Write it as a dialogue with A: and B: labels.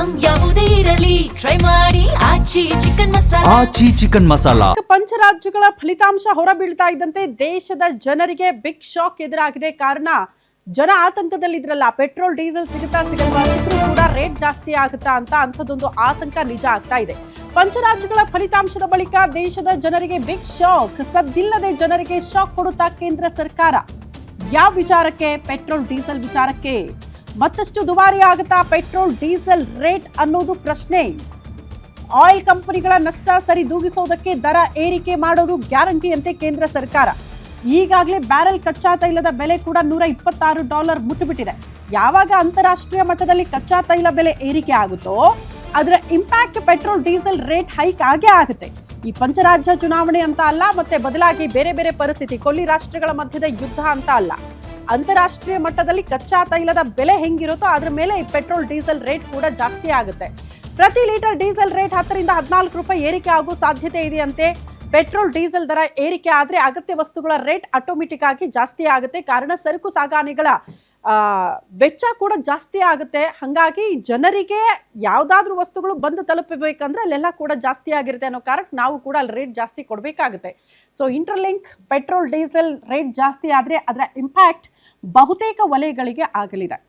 A: Item ಯಾವುದೇ ಇರಲಿ try ಮಾಡಿ ಆಚಿ ಚಿಕನ್ ಮಸಾಲಾ.
B: ಆಚಿ ಚಿಕನ್ ಮಸಾಲಾ.
C: ಪಂಚರಾಜ್ಯಗಳ ಫಲಿತಾಂಶ ಹೊರಬೀಳ್ತಾ ಇದ್ದಂತೆ ದೇಶದ ಜನರಿಗೆ ಬಿಗ್ ಶಾಕ್ ಎದುರಾಗಿದೆ. ಕಾರಣ ಜನ ಆತಂಕದಲ್ಲಿದ್ರಲ್ಲ, ಪೆಟ್ರೋಲ್ ಡೀಸೆಲ್ ಸಿಗುತ್ತಾ ಸಿಗಲ್ವಾ, ಸಿಕ್ಕರೂ ಕೂಡ ರೇಟ್ ಜಾಸ್ತಿ ಆಗುತ್ತಾ ಅಂತ ಅಂಥದ್ದೊಂದು ಆತಂಕ ನಿಜ ಆಗ್ತಾ ಇದೆ. ಪಂಚರಾಜ್ಯಗಳ ಫಲಿತಾಂಶದ ಬಳಿಕ ದೇಶದ ಜನರಿಗೆ ಬಿಗ್ ಶಾಕ್. ಸದ್ದಿಲ್ಲದೆ ಜನರಿಗೆ ಶಾಕ್ ಕೊಡುತ್ತಾ ಕೇಂದ್ರ ಸರ್ಕಾರ. ಯಾವ ವಿಚಾರಕ್ಕೆ? ಪೆಟ್ರೋಲ್ ಡೀಸೆಲ್ ವಿಚಾರಕ್ಕೆ. ಮತ್ತಷ್ಟು ದುಬಾರಿ ಆಗುತ್ತಾ ಪೆಟ್ರೋಲ್ ಡೀಸೆಲ್ ರೇಟ್ ಅನ್ನೋದು ಪ್ರಶ್ನೆ. ಆಯಿಲ್ ಕಂಪನಿಗಳ ನಷ್ಟ ಸರಿದೂಗಿಸೋದಕ್ಕೆ ದರ ಏರಿಕೆ ಮಾಡೋದು ಗ್ಯಾರಂಟಿ ಅಂತೆ ಕೇಂದ್ರ ಸರ್ಕಾರ. ಈಗಾಗಲೇ ಬ್ಯಾರೆಲ್ ಕಚ್ಚಾ ತೈಲದ ಬೆಲೆ ಕೂಡ $126 ಮುಟ್ಟಿಬಿಟ್ಟಿದೆ. ಯಾವಾಗ ಅಂತಾರಾಷ್ಟ್ರೀಯ ಮಟ್ಟದಲ್ಲಿ ಕಚ್ಚಾ ತೈಲ ಬೆಲೆ ಏರಿಕೆ ಆಗುತ್ತೋ ಅದರ impact petrol diesel rate hike ಆಗೇ ಆಗುತ್ತೆ. ಈ ಪಂಚರಾಜ್ಯ ಚುನಾವಣೆ ಅಂತ ಅಲ್ಲ, ಮತ್ತೆ ಬದಲಾಗಿ ಬೇರೆ ಬೇರೆ ಪರಿಸ್ಥಿತಿ, ಕೊಲ್ಲಿ ರಾಷ್ಟ್ರಗಳ ಮಧ್ಯದ ಯುದ್ಧ ಅಂತ ಅಲ್ಲ, ಅಂತಾರಾಷ್ಟ್ರೀಯ ಮಟ್ಟದಲ್ಲಿ ಕಚ್ಚಾ ತೈಲದ ಬೆಲೆ ಹೆಂಗಿರುತ್ತೋ ಅದ್ರ ಮೇಲೆ ಈ ಪೆಟ್ರೋಲ್ ಡೀಸೆಲ್ ರೇಟ್ ಕೂಡ ಜಾಸ್ತಿ ಆಗುತ್ತೆ. ಪ್ರತಿ ಲೀಟರ್ ಡೀಸೆಲ್ ರೇಟ್ 10 ರಿಂದ 14 ರೂಪಾಯಿ ಏರಿಕೆ ಆಗೋ ಸಾಧ್ಯತೆ ಇದೆಯಂತೆ. ಪೆಟ್ರೋಲ್ ಡೀಸೆಲ್ ದರ ಏರಿಕೆ ಆದ್ರೆ ಅಗತ್ಯ ವಸ್ತುಗಳ ರೇಟ್ ಆಟೋಮೆಟಿಕ್ ಆಗಿ ಜಾಸ್ತಿ ಆಗುತ್ತೆ. ಕಾರಣ ಸರಕು ಸಾಗಾಣೆಗಳ ವೆಚ್ಚ ಕೂಡ ಜಾಸ್ತಿ ಆಗುತ್ತೆ. ಹಾಗಾಗಿ ಜನರಿಗೆ ಯಾವ್ದಾದ್ರು ವಸ್ತುಗಳು ಬಂದು ತಲುಪಬೇಕಂದ್ರೆ ಅಲ್ಲೆಲ್ಲ ಕೂಡ ಜಾಸ್ತಿ ಆಗಿರುತ್ತೆ ಅನ್ನೋ ಕಾರಣ ನಾವು ಕೂಡ ಅಲ್ಲಿ ರೇಟ್ ಜಾಸ್ತಿ ಕೊಡಬೇಕಾಗುತ್ತೆ. So interlink petrol diesel rate ಜಾಸ್ತಿ ಆದ್ರೆ ಅದರ ಇಂಪ್ಯಾಕ್ಟ್ ಬಹುತೇಕ ವಲಯಗಳಿಗೆ ಆಗಲಿದೆ.